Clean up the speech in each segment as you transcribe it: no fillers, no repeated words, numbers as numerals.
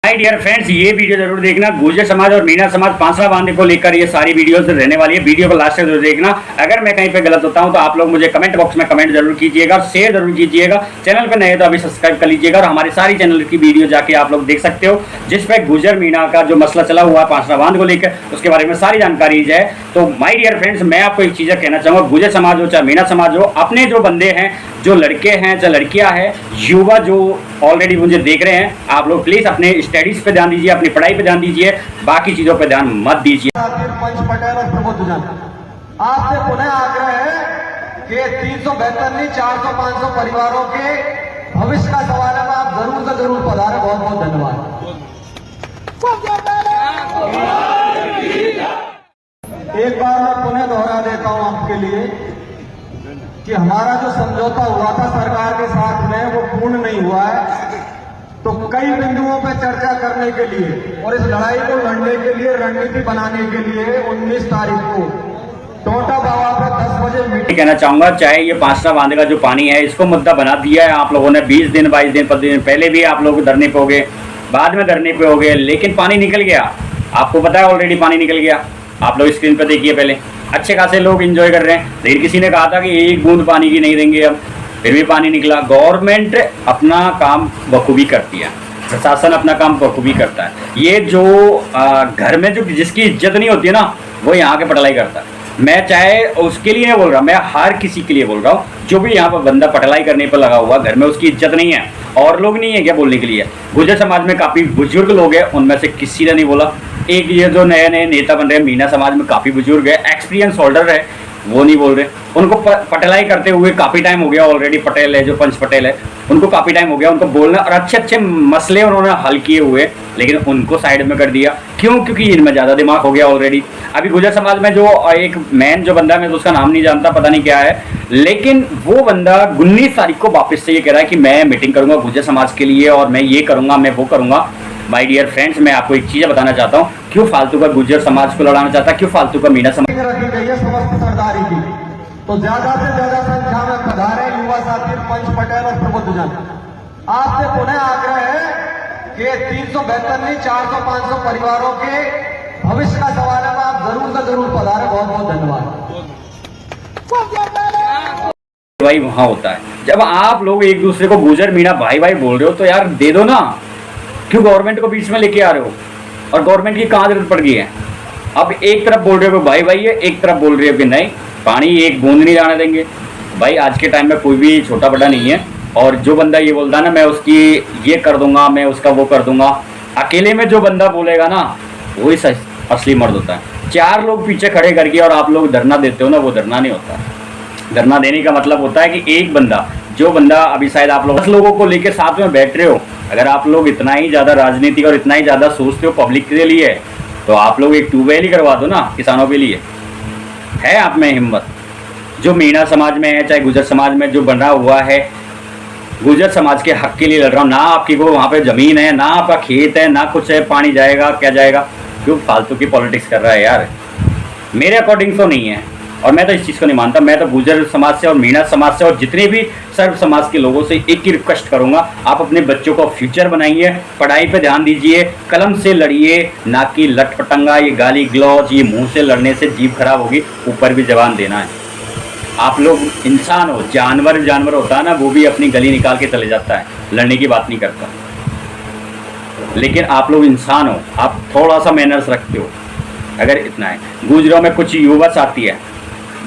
Hi dear friends, ये video जरूर देखना। गुर्जर समाज और मीणा समाज पांचवा बांध को लेकर ये सारी वीडियोस रहने वाली है। वीडियो को लास्ट तक जरूर देखना। अगर मैं कहीं पे गलत होता हूं तो आप लोग मुझे कमेंट बॉक्स में कमेंट जरूर कीजिएगा, शेयर जरूर कीजिएगा। चैनल पे नए तो अभी सब्सक्राइब कर लीजिएगा और हमारे सारी चैनल की वीडियो जाके आप लोग देख सकते हो, जिसपे गुर्जर मीणा का जो मसला चला हुआ है पांचवा बांध को लेकर, उसके बारे में सारी जानकारी है। तो माय डियर फ्रेंड्स, मैं आपको एक चीज़ कहना चाहूँगा, गुर्जर समाज हो चाहे मीणा समाज हो, अपने जो बंदे हैं, जो लड़के हैं चाहे लड़कियां हैं, युवा जो ऑलरेडी मुझे देख रहे हैं, आप लोग प्लीज अपने स्टडीज पे ध्यान दीजिए, अपनी पढ़ाई पे ध्यान दीजिए, बाकी चीजों पे ध्यान मत दीजिए। पंच पटेल और प्रबुद्धजन, आपसे पुनः आग्रह है कि 372 नहीं 400-500 परिवारों के भविष्य का सवाल है, आप जरूर से जरूर पधारें। बहुत बहुत धन्यवाद। एक बार मैं पुनः दोहरा देता हूं आपके लिए कि हमारा जो समझौता हुआ था सरकार के साथ में वो पूर्ण नहीं हुआ है। तो कई बिंदुओं पर चर्चा करने के लिए और इस लड़ाई को लड़ने के लिए, रणनीति बनाने के लिए 19 तारीख को टोटा बाबा पे 10 बजे मीटिंग। कहना चाहूंगा, चाहे ये पांचवा बांध का जो पानी है, इसको मुद्दा बना दिया है आप लोगों ने। 20 दिन 22 दिन 25 दिन पहले भी आप लोग धरने पे हो गए, बाद में धरने पे हो गए, लेकिन पानी निकल गया। आपको पता है ऑलरेडी पानी निकल गया। आप लोग स्क्रीन पर देखिए, पहले अच्छे खासे लोग एंजॉय कर रहे हैं, लेकिन किसी ने कहा था कि एक बूंद पानी की नहीं देंगे, अब फिर भी पानी निकला। गवर्नमेंट अपना काम बखूबी करती है, प्रशासन अपना काम बखूबी करता है। ये जो घर में जो जिसकी इज्जत नहीं होती है ना, वो यहाँ के पटलाई करता है। मैं चाहे उसके लिए नहीं बोल रहा, मैं हर किसी के लिए बोल रहा हूँ, जो भी यहाँ पर बंदा पटलाई करने पर लगा हुआ, घर में उसकी इज्जत नहीं है, और लोग नहीं है क्या बोलने के लिए। गुर्जर समाज में काफ़ी बुजुर्ग लोग हैं, उनमें से किसी ने नहीं बोला। एक ये जो नए नए नेता बन रहे हैं, मीणा समाज में काफ़ी बुजुर्ग है, एक्सपीरियंस होल्डर है, वो नहीं बोल रहे। उनको पटलाई करते हुए काफ़ी टाइम हो गया ऑलरेडी। पटेल है जो पंच पटेल है, उनको काफ़ी टाइम हो गया उनको बोलना, और अच्छे अच्छे मसले उन्होंने हल किए हुए, लेकिन उनको साइड में कर दिया। क्यों? क्योंकि इनमें ज़्यादा दिमाग हो गया ऑलरेडी। अभी गुर्जर समाज में जो एक मैन जो बंदा है, मैं तो उसका नाम नहीं जानता, पता नहीं क्या है, लेकिन वो बंदा 19 तारीख को वापस से ये कह रहा है कि मैं मीटिंग करूंगा गुर्जर समाज के लिए, और मैं ये करूंगा, मैं वो करूंगा। माय डियर फ्रेंड्स, मैं आपको एक चीज़ बताना चाहता हूँ, क्यों फालतू का गुर्जर समाज को लड़ाना चाहता है, क्यों फालतू का मीणा समाज रखी गई है समस्त सरदारी की। तो ज्यादा से ज्यादा संख्या में पधारे युवा साथी, पंच पटेल और प्रबुद्धजन, आपसे पुनः आग्रह है कि 372 नहीं 400-500 परिवारों के भविष्य का सवाल है, आप जरूर से जरूर पधारें। बहुत बहुत धन्यवाद। भाई वहाँ होता है, जब आप लोग एक दूसरे को गुर्जर मीणा भाई भाई बोल रहे हो, तो यार दे दो ना। क्यों गवर्नमेंट को बीच में लेके आ रहे हो? और गवर्नमेंट की कहाँ जरूरत पड़ गई है? अब एक तरफ बोल रहे हो कि भाई भाई है, एक तरफ बोल रहे हो कि नहीं, पानी एक बूंद नहीं जाने देंगे। भाई आज के टाइम में कोई भी छोटा बड़ा नहीं है, और जो बंदा ये बोलता है ना, मैं उसकी ये कर दूंगा, मैं उसका वो कर दूंगा, अकेले में जो बंदा बोलेगा ना, वही असली मर्द होता है। 4 लोग पीछे खड़े करके और आप लोग धरना देते हो ना, वो धरना नहीं होता। धरना देने का मतलब होता है कि एक बंदा, जो बंदा अभी शायद आप लोग 10 लोगों को लेकर साथ में बैठ रहे हो, अगर आप लोग इतना ही ज़्यादा राजनीति और इतना ही ज़्यादा सोचते हो पब्लिक के लिए, तो आप लोग एक ट्यूबवेल ही करवा दो ना किसानों के लिए। है आप में हिम्मत? जो मीणा समाज में है, चाहे गुर्जर समाज में जो बना हुआ है, गुर्जर समाज के हक के लिए लड़ रहा हूँ ना। आपकी को वहाँ पे ज़मीन है ना, आपका खेत है ना, कुछ है, पानी जाएगा क्या जाएगा? क्यों फालतू की पॉलिटिक्स कर रहा है यार? मेरे अकॉर्डिंग तो नहीं है, और मैं तो इस चीज़ को नहीं मानता। मैं तो गुर्जर समाज से और मीणा समाज से और जितने भी सर्व समाज के लोगों से एक ही रिक्वेस्ट करूंगा, आप अपने बच्चों को फ्यूचर बनाइए, पढ़ाई पे ध्यान दीजिए, कलम से लड़िए, ना कि लटपटंगा, ये गाली गलौज, ये मुंह से लड़ने से जीभ खराब होगी, ऊपर भी जवान देना है। आप लोग इंसान हो, जानवर होता है ना, वो भी अपनी गली निकाल के चले जाता है, लड़ने की बात नहीं करता। लेकिन आप लोग इंसान हो, आप थोड़ा सा मैनर्स रखते हो। अगर इतना है, गुर्जरों में कुछ युवा साथी है,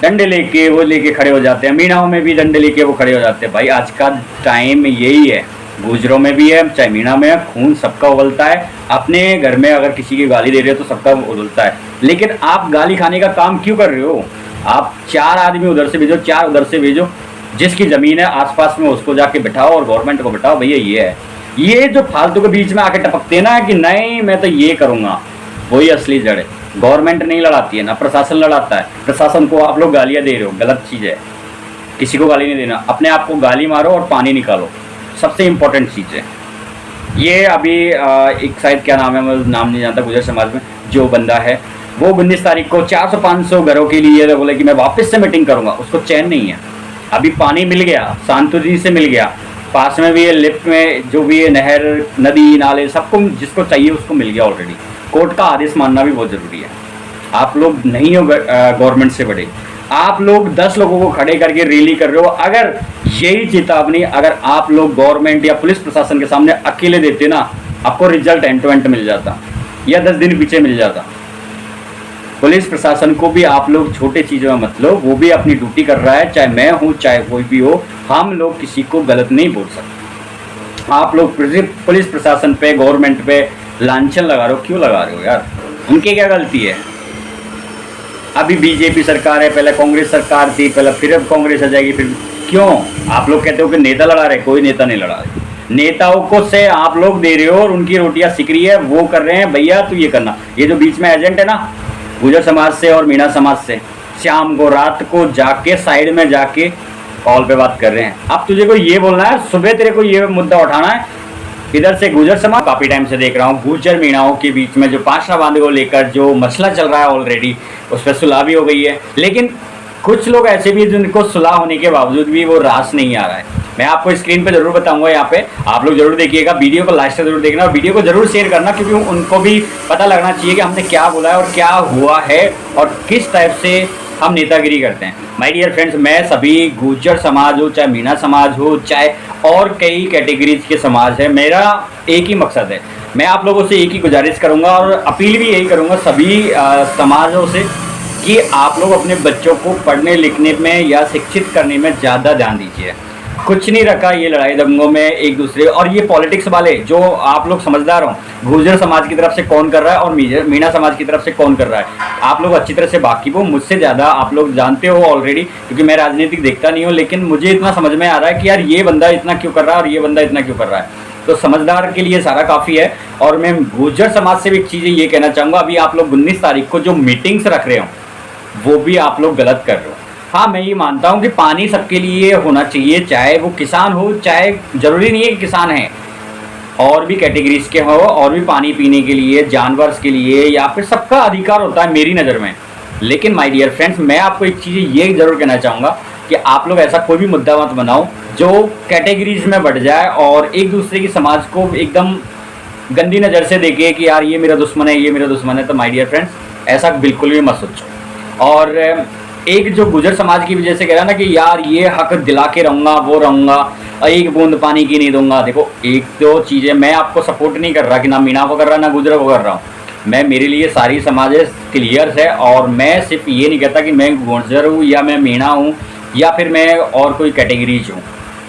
डंडे लेके वो लेके खड़े हो जाते हैं, मीणाओं में भी डंडे लेके वो खड़े हो जाते हैं। भाई आज का टाइम यही है, गुर्जरों में भी है चाहे मीणा में है, खून सबका उबलता है। अपने घर में अगर किसी की गाली दे रहे हो तो सबका उबलता है, लेकिन आप गाली खाने का काम क्यों कर रहे हो? आप 4 आदमी उधर से भेजो, 4 उधर से भेजो, जिसकी ज़मीन है आसपास में उसको जाके बिठाओ और गवर्नमेंट को बिठाओ। भैया ये है, ये जो फालतू के बीच में आके टपकते ना कि नहीं मैं तो ये करूँगा, वही असली जड़ है। गवर्नमेंट नहीं लड़ाती है ना, प्रशासन लड़ाता है। प्रशासन को आप लोग गालियाँ दे रहे हो, गलत चीज़ है। किसी को गाली नहीं देना, अपने आप को गाली मारो और पानी निकालो, सबसे इम्पोर्टेंट चीज़ है ये। अभी एक शायद क्या नाम है, मैं नाम नहीं जानता, गुर्जर समाज में जो बंदा है, वो 19 तारीख को 400-500 घरों के लिए बोले कि मैं वापस से मीटिंग करूँगा। उसको चैन नहीं है। अभी पानी मिल गया, शांति से मिल गया, पास में भी है, लिफ्ट में जो भी है, नहर, नदी, नाले, सबको जिसको चाहिए उसको मिल गया ऑलरेडी। कोर्ट का आदेश मानना भी बहुत ज़रूरी है। आप लोग नहीं हो गवर्नमेंट से बड़े, आप लोग 10 लोगों को खड़े करके रैली कर रहे हो। अगर यही चेतावनी अगर आप लोग गवर्नमेंट या पुलिस प्रशासन के सामने अकेले देते ना, आपको रिजल्ट एंड टू एंड मिल जाता या 10 दिन पीछे मिल जाता। पुलिस प्रशासन को भी आप लोग छोटे चीज़ों में मत लो, वो भी अपनी ड्यूटी कर रहा है, चाहे मैं हूँ चाहे कोई भी हो। हम लोग किसी को गलत नहीं बोल सकते। आप लोग पुलिस प्रशासन पे, गवर्नमेंट पे लांछन लगा रहे हो, क्यों लगा रहे हो यार? उनकी क्या गलती है? अभी बीजेपी सरकार है, पहले कांग्रेस सरकार थी, पहले फिर अब कांग्रेस आ जाएगी, फिर क्यों? आप लोग कहते हो कि नेता लड़ा रहे, कोई नेता नहीं लड़ा रहे। नेताओं को से आप लोग दे रहे हो और उनकी रोटियां सिक रही है, वो कर रहे हैं भैया तू ये करना। ये जो बीच में एजेंट है ना, गुजर समाज से और मीणा समाज से, शाम को रात को जाके साइड में जाके कॉल पे बात कर रहे हैं। अब तुझे को ये बोलना है, सुबह तेरे को ये मुद्दा उठाना है। इधर से गुजर समाज काफ़ी टाइम से देख रहा हूँ, गुजर मीणाओं के बीच में जो पाशा बांध को लेकर जो मसला चल रहा है ऑलरेडी, उस पर सुलह भी हो गई है। लेकिन कुछ लोग ऐसे भी जिनको सुलह होने के बावजूद भी वो रास नहीं आ रहा है। मैं आपको स्क्रीन पे जरूर बताऊंगा, यहाँ पे आप लोग जरूर देखिएगा, वीडियो को लास्ट तक जरूर देखना और वीडियो को जरूर शेयर करना, क्योंकि उनको भी पता लगना चाहिए कि हमने क्या बोला है और क्या हुआ है और किस टाइप से हम नेतागिरी करते हैं। माय डियर फ्रेंड्स, मैं सभी गुर्जर समाज हो, चाहे मीणा समाज हो, चाहे और कई कैटेगरीज के समाज है, मेरा एक ही मकसद है। मैं आप लोगों से एक ही गुजारिश करूँगा और अपील भी यही करूँगा सभी समाजों से कि आप लोग अपने बच्चों को पढ़ने लिखने में या शिक्षित करने में ज़्यादा ध्यान दीजिए। कुछ नहीं रखा ये लड़ाई दंगों में एक दूसरे, और ये पॉलिटिक्स वाले जो आप लोग समझदार हो, गुर्जर समाज की तरफ से कौन कर रहा है और मीणा समाज की तरफ से कौन कर रहा है, आप लोग अच्छी तरह से वाकिफ हो। मुझसे ज़्यादा आप लोग जानते हो ऑलरेडी, क्योंकि मैं राजनीतिक देखता नहीं हूँ, लेकिन मुझे इतना समझ में आ रहा है कि यार ये बंदा इतना क्यों कर रहा है और ये बंदा इतना क्यों कर रहा है। तो समझदार के लिए सारा काफ़ी है। और मैं गुर्जर समाज से भी एक चीज़ ये कहना चाहूँगा, अभी आप लोग 19 तारीख को जो मीटिंग्स रख रहे हो वो भी आप लोग गलत कर रहे हो। हाँ, मैं ये मानता हूँ कि पानी सबके लिए होना चाहिए, चाहे वो किसान हो, चाहे ज़रूरी नहीं है कि किसान है, और भी कैटेगरीज के हो, और भी पानी पीने के लिए, जानवर के लिए, या फिर सबका अधिकार होता है मेरी नज़र में। लेकिन माय डियर फ्रेंड्स, मैं आपको एक चीज़ ये ज़रूर कहना चाहूँगा कि आप लोग ऐसा कोई भी मुद्दा मत बनाओ जो कैटेगरीज में बढ़ जाए और एक दूसरे की समाज को एकदम गंदी नज़र से देखे कि यार ये मेरा दुश्मन है, ये मेरा दुश्मन है। तो माय डियर फ्रेंड्स, ऐसा बिल्कुल भी मत सोचो। और एक जो गुजर समाज की वजह से कह रहा है ना कि यार ये हक दिला के रहूँगा, वो रहूँगा, एक बूंद पानी की नहीं दूंगा। देखो, एक दो चीज़ें, मैं आपको सपोर्ट नहीं कर रहा कि ना मीणा को कर रहा ना गुजर को कर रहा हूँ। मैं, मेरे लिए सारी समाज क्लियर है, और मैं सिर्फ ये नहीं कहता कि मैं गुजर हूँ या मैं मीणा हूँ या फिर मैं और कोई कैटेगरीज हूँ।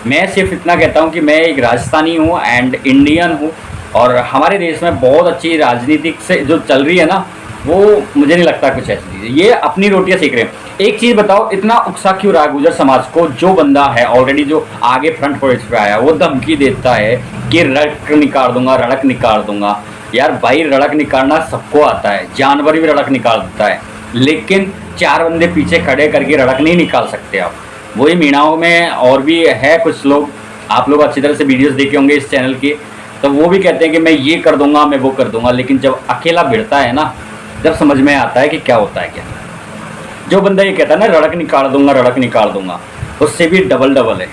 मैं सिर्फ इतना कहता हूँ कि मैं एक राजस्थानी हूँ एंड इंडियन हूँ, और हमारे देश में बहुत अच्छी राजनीतिक से जो चल रही है ना, वो मुझे नहीं लगता कुछ ऐसी चीज़, ये अपनी रोटियां सीख रहे हैं। एक चीज़ बताओ, इतना उकसा क्यों रहा गुजर समाज को? जो बंदा है ऑलरेडी जो आगे फ्रंट पेज पे आया, वो धमकी देता है कि रड़क निकाल दूंगा, रड़क निकाल दूंगा। यार भाई, रड़क निकालना सबको आता है, जानवर भी रड़क निकाल देता है, लेकिन 4 बंदे पीछे खड़े करके रड़क नहीं निकाल सकते आप। वही मीणाओं में और भी है कुछ लोग, आप लोग अच्छी तरह से वीडियोस देखे होंगे इस चैनल के, तो वो भी कहते हैं कि मैं ये कर दूंगा, मैं वो कर दूंगा, लेकिन जब अकेला भिड़ता है ना, जब समझ में आता है कि क्या होता है क्या। जो बंदा ये कहता है ना रड़क निकाल दूंगा, रड़क निकाल दूंगा, उससे भी डबल है।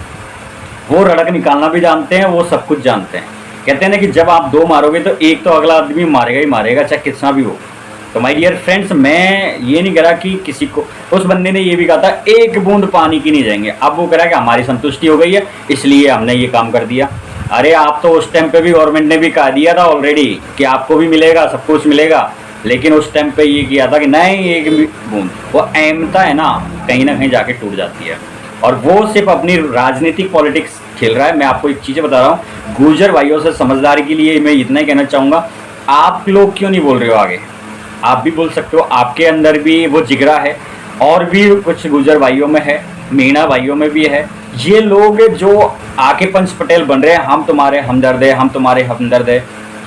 वो रड़क निकालना भी जानते हैं, वो सब कुछ जानते हैं। कहते हैं ना कि जब आप 2 मारोगे तो एक तो अगला आदमी मारेगा ही मारेगा, चाहे कितना भी हो। तो माय डियर फ्रेंड्स, मैं ये नहीं कह रहा कि किसी को, उस बंदे ने ये भी कहा था एक बूंद पानी की नहीं जाएंगे, अब वो कह रहा है कि हमारी संतुष्टि हो गई है इसलिए हमने ये काम कर दिया। अरे आप तो उस टाइम पे भी गवर्नमेंट ने भी कहा दिया था ऑलरेडी कि आपको भी मिलेगा, सब कुछ मिलेगा, लेकिन उस टाइम पे ये किया था कि नहीं एक बूंद, वो अहमता है ना कहीं जाके टूट जाती है, और वो सिर्फ अपनी राजनीतिक पॉलिटिक्स खेल रहा है। मैं आपको एक चीज़ बता रहा हूँ, गुर्जर भाइयों से समझदारी के लिए मैं इतना ही कहना चाहूँगा, आप लोग क्यों नहीं बोल रहे हो आगे? आप भी बोल सकते हो, आपके अंदर भी वो जिगरा है, और भी कुछ गुर्जर भाइयों में है, मीणा भाइयों में भी है। ये लोग जो आके पंच पटेल बन रहे हैं, हम तुम्हारे हमदर्द है, हम तुम्हारे हमदर्द है,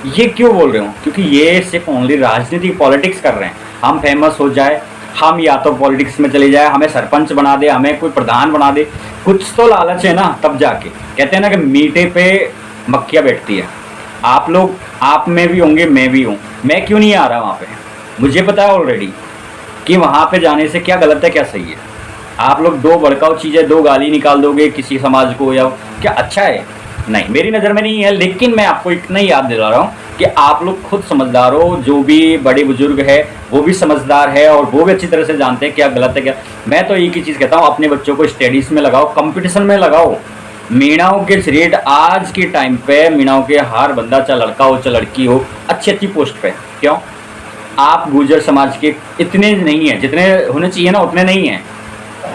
ये क्यों बोल रहे हो? क्योंकि ये सिर्फ ओनली राजनीतिक पॉलिटिक्स कर रहे हैं। हम फेमस हो जाए, हम या तो पॉलिटिक्स में चले जाए, हमें सरपंच बना दे, हमें कोई प्रधान बना दे, कुछ तो लालच है ना, तब जाके कहते हैं ना कि मीठे पे मक्खियाँ बैठती है। आप लोग, आप में भी होंगे, मैं भी हूँ, मैं क्यों नहीं आ रहा वहाँ पे? मुझे पता है ऑलरेडी कि वहाँ पे जाने से क्या गलत है क्या सही है। आप लोग 2 भड़काऊ चीज़ें, 2 गाली निकाल दोगे किसी समाज को, या क्या अच्छा है? नहीं, मेरी नज़र में नहीं है। लेकिन मैं आपको इतना ही याद दिला रहा हूँ कि आप लोग खुद समझदार हो, जो भी बड़े बुजुर्ग है वो भी समझदार है और वो भी अच्छी तरह से जानते हैं क्या गलत है क्या। मैं तो एक ही चीज़ कहता हूँ, अपने बच्चों को स्टडीज़ में लगाओ, कंपटीशन में लगाओ। मीणाओं के रेट आज के टाइम पे, मीणाओं के हर बंदा, चाहे लड़का हो चाहे लड़की हो, अच्छी अच्छी पोस्ट पे। क्यों? आप गुर्जर समाज के इतने नहीं हैं, जितने होने चाहिए ना उतने नहीं हैं।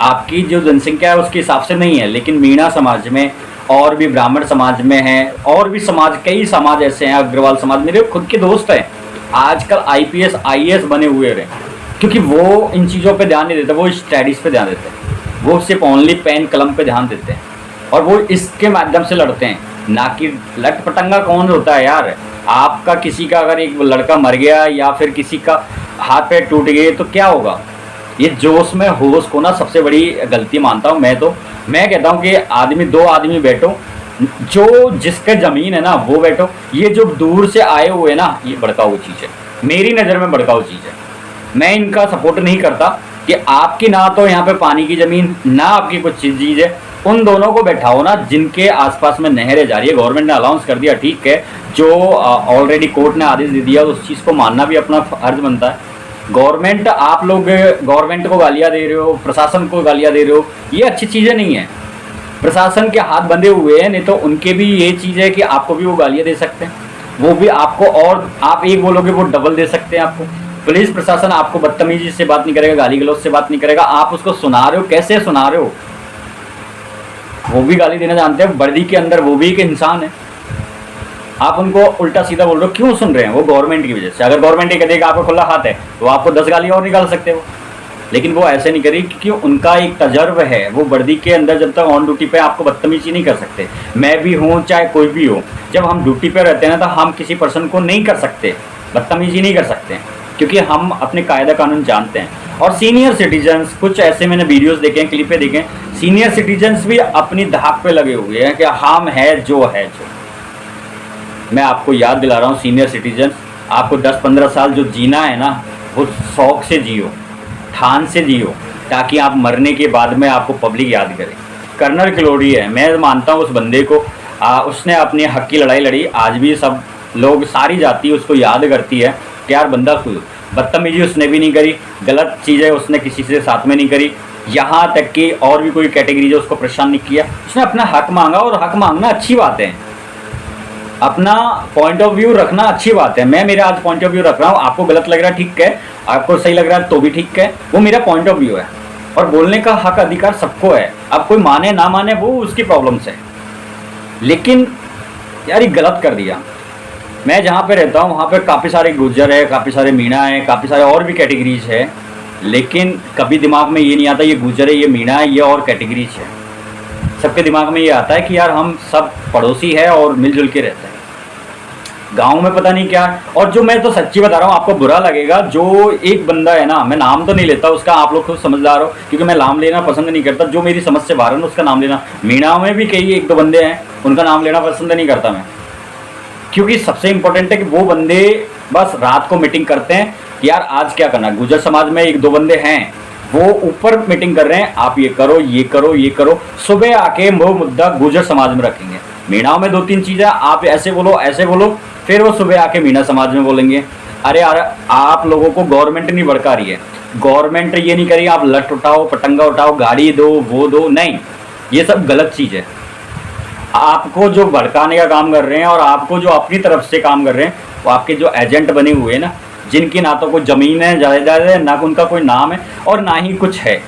आपकी जो जनसंख्या है उसके हिसाब से नहीं है, लेकिन मीणा समाज में और भी ब्राह्मण समाज में है, और भी समाज, कई समाज ऐसे हैं, अग्रवाल समाज, मेरे खुद के दोस्त हैं आजकल IPS IAS बने हुए रहे, क्योंकि वो इन चीज़ों पे ध्यान नहीं देते, वो स्टडीज़ पे ध्यान देते हैं, वो सिर्फ ओनली पेन कलम पे ध्यान देते हैं और वो इसके माध्यम से लड़ते हैं, ना कि लट पटंगा कौन होता है यार। आपका किसी का अगर एक लड़का मर गया या फिर किसी का हाथ पैर टूट गए तो क्या होगा? ये जोश में होश को ना सबसे बड़ी गलती मानता हूँ मैं। तो मैं कहता हूँ कि आदमी, दो आदमी बैठो, जो जिसका ज़मीन है ना वो बैठो। ये जो दूर से आए हुए ना, ये भड़काऊ चीज़ है, मेरी नज़र में भड़काऊ चीज़ है। मैं इनका सपोर्ट नहीं करता कि आपकी ना तो यहाँ पे पानी की ज़मीन, ना आपकी कुछ चीज़ है। उन दोनों को बैठाओ ना जिनके आसपास में नहरें जा रही है, गवर्नमेंट ने अलाउंस कर दिया, ठीक है, जो ऑलरेडी कोर्ट ने आदेश दे दिया, उस चीज़ को मानना भी अपना फर्ज बनता है। गवर्नमेंट, आप लोग गवर्नमेंट को गालियाँ दे रहे हो, प्रशासन को गालियाँ दे रहे हो, ये अच्छी चीज़ें नहीं है। प्रशासन के हाथ बंधे हुए हैं, नहीं तो उनके भी ये चीज़ है कि आपको भी वो गालियाँ दे सकते हैं, वो भी आपको, और आप एक बोलोगे वो डबल दे सकते हैं आपको। पुलिस प्रशासन आपको बदतमीजी से बात नहीं करेगा, गाली गलौज से बात नहीं करेगा, आप उसको सुना रहे हो, कैसे सुना रहे हो? वो भी गाली देना जानते हैं, वर्दी के अंदर वो भी एक इंसान है, आप उनको उल्टा सीधा बोल रहे हो, क्यों सुन रहे हैं? वो गवर्नमेंट की वजह से। अगर गवर्नमेंट ये कहेगा आपको खुला हाथ है तो आपको 10 गाली और निकाल सकते हो, लेकिन वो ऐसे नहीं करेगी क्योंकि उनका एक तजर्बा है। वो वर्दी के अंदर जब तक ऑन ड्यूटी पे आपको बदतमीजी नहीं कर सकते। मैं भी हूँ चाहे कोई भी हो, जब हम ड्यूटी पे रहते हैं ना तो हम किसी पर्सन को नहीं कर सकते, बदतमीजी नहीं कर सकते, क्योंकि हम अपने कायदा कानून जानते हैं। और सीनियर सिटीजन्स, कुछ ऐसे मैंने वीडियोस देखे हैं, क्लिपें देखे हैं, सीनियर सिटीजन्स भी अपनी धाक पे लगे हुए हैं कि हम है जो है जो। मैं आपको याद दिला रहा हूँ, सीनियर सिटीजन्स, आपको 10-15 साल जो जीना है ना, वो शौक से जियो, ठान से जियो, ताकि आप मरने के बाद में आपको पब्लिक याद करे। कर्नल किलोड़ी है, मैं मानता हूँ उस बंदे को, उसने अपने हक की लड़ाई लड़ी। आज भी सब लोग, सारी जाति उसको याद करती है कि यार बंदा, बदतमीजी उसने भी नहीं करी, गलत चीज़ें उसने किसी से साथ में नहीं करी, यहाँ तक कि और भी कोई कैटेगरी जो उसको परेशान नहीं किया, उसने अपना हक मांगा। और हक मांगना अच्छी बात है, अपना पॉइंट ऑफ व्यू रखना अच्छी बात है। मैं मेरा आज पॉइंट ऑफ व्यू रख रहा हूँ, आपको गलत लग रहा है ठीक है, आपको सही लग रहा है तो भी ठीक है, वो मेरा पॉइंट ऑफ व्यू है। और बोलने का हक अधिकार सबको है, अब कोई माने ना माने वो उसकी प्रॉब्लम्स है, लेकिन यार ये गलत कर दिया। मैं जहाँ पे रहता हूँ वहाँ पे काफ़ी सारे गुर्जर है, काफ़ी सारे मीणा है, काफ़ी सारे और भी कैटेगरीज है, लेकिन कभी दिमाग में ये नहीं आता ये गुर्जर है, ये मीणा है, ये और कैटेगरीज है। सबके दिमाग में ये आता है कि यार हम सब पड़ोसी है और मिलजुल के रहते हैं। गांव में पता नहीं क्या। और जो मैं तो सच्ची बता रहा हूँ, आपको बुरा लगेगा, जो एक बंदा है ना, मैं नाम तो नहीं लेता उसका, आप लोग खुद समझदार हो, क्योंकि मैं नाम लेना पसंद नहीं करता। जो मेरी समझ से बाहर है उसका नाम लेना, मीणा में भी कई 1-2 बंदे हैं, उनका नाम लेना पसंद नहीं करता मैं, क्योंकि सबसे इंपॉर्टेंट है कि वो बंदे बस रात को मीटिंग करते हैं कि यार आज क्या करना। गुर्जर समाज में 1-2 बंदे हैं, वो ऊपर मीटिंग कर रहे हैं, आप ये करो ये करो ये करो, सुबह आके वो मुद्दा गुर्जर समाज में रखेंगे। मीणाओं में 2-3 चीज़ें, आप ऐसे बोलो, फिर वो सुबह आके मीणा समाज में बोलेंगे। अरे यार, आप लोगों को गवर्नमेंट नहीं भड़का रही है, गवर्नमेंट ये नहीं करी आप लट उठाओ, पटंगा उठाओ, गाड़ी दो, वो दो, नहीं, ये सब गलत चीज़ है। आपको जो भड़काने का काम कर रहे हैं और आपको जो अपनी तरफ से काम कर रहे हैं, वो आपके जो एजेंट बने हुए हैं ना, जिनकी ना तो कोई ज़मीन है, जायदाद है, ना उनका कोई नाम है और ना ही कुछ है,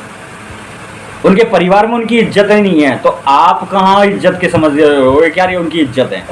उनके परिवार में उनकी इज्जत ही नहीं है, तो आप कहाँ इज्जत के समझ रहे हो? क्या ये उनकी इज्जत है?